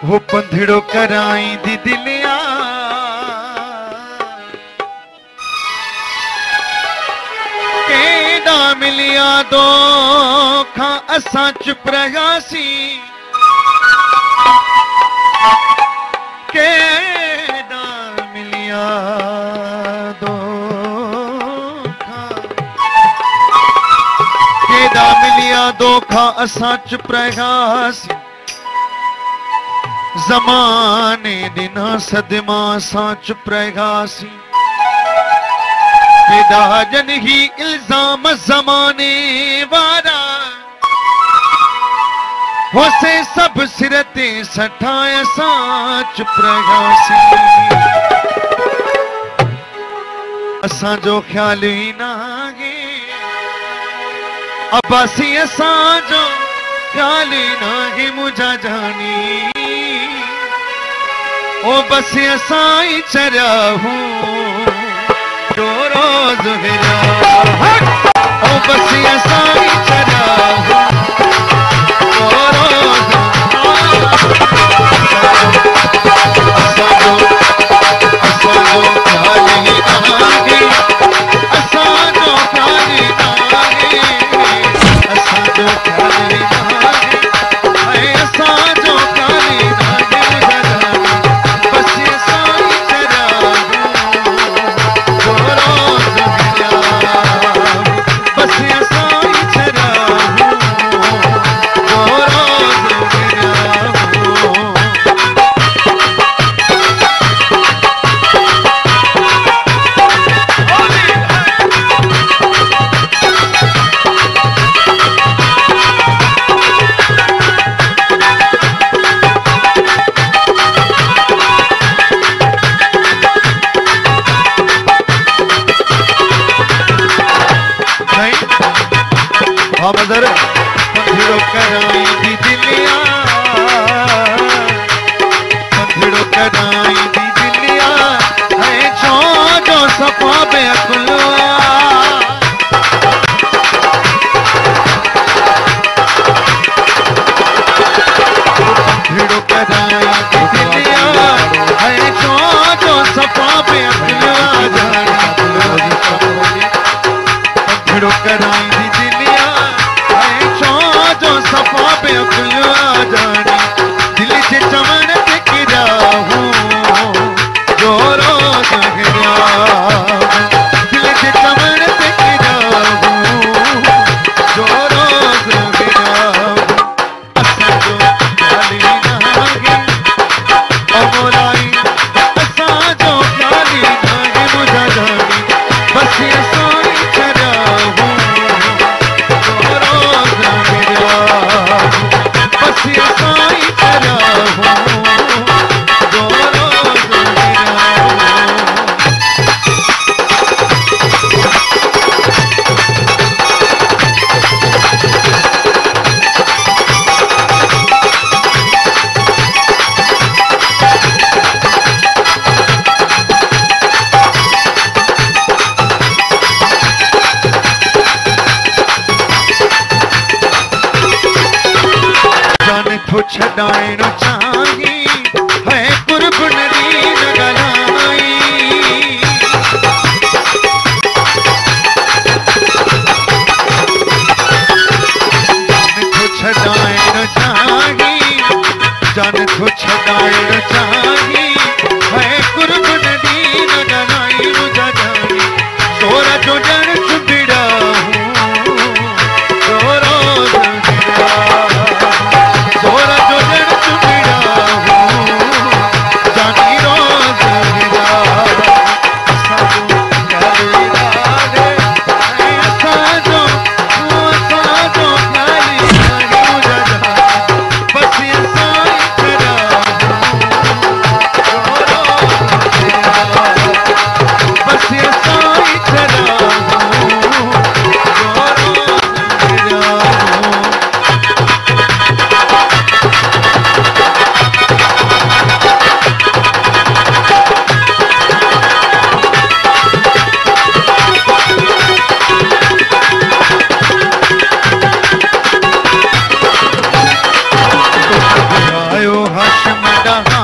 वो पंधड़ो कराई दी दिलिया केड़ा मिलिया दो खा असा चुप रहासी केड़ा मिलिया दो केड़ा मिलिया धोखा असा चुप रहासी ज़माने दिना सदमा सा चुप रहासी केड़ा जन ही इल्जाम ज़माने वारा होसे सब सिरते सठाए सा चुप रहासी असा जो ख्याल ही ना है अब्बासी असा जो ख्याल ही ना है मुझा जानी ओ बस असा ही चरा हूँ जो रोज हिरा ओ बस असा ही चरा हूँ जो रोज असा जो ख्याल ही ना है असा जो ख्याल ही ना है असा जो ख्याल ही ना है असा जो ख्याल ही ना पंधड़ो कराई दी दिलिया पंधड़ो कराई दी दिलिया है जो सफा बेअकुलवा पंधड़ो कराई दी दिलिया है जो सफा बेअकुलवा पंधड़ो कराई दी दिलिया जो सफा पे अकुलवा जानी दिल से चमन ते गिरा हूँ जो रोज गिरा दिल से चमन ते गिरा हूँ जो रोज गिरा असा जो ख्याली ना है ओ मोलाई असा जो ख्याली ना है मुझा जानी बस असा ही चरा हूँ जो रोज बस असा ही चरा हूँ जो रोज जान थो छड़ाइण चाही है कुर्ब नदी न गलाई जान थो छड़ाइण चाही जान थो छड़ाइण चाही है कुर्ब नदी न गलाई मुझा जानी सोरा जो जन चुंबड़ा हूँ जो रोज सोरा जो जन चुंबड़ा हूँ जानी रोज गिरा असा जो ख्याली लागे असा जो ख्याली लागे मुझा जानी बस असा ही चरा हूँ रहा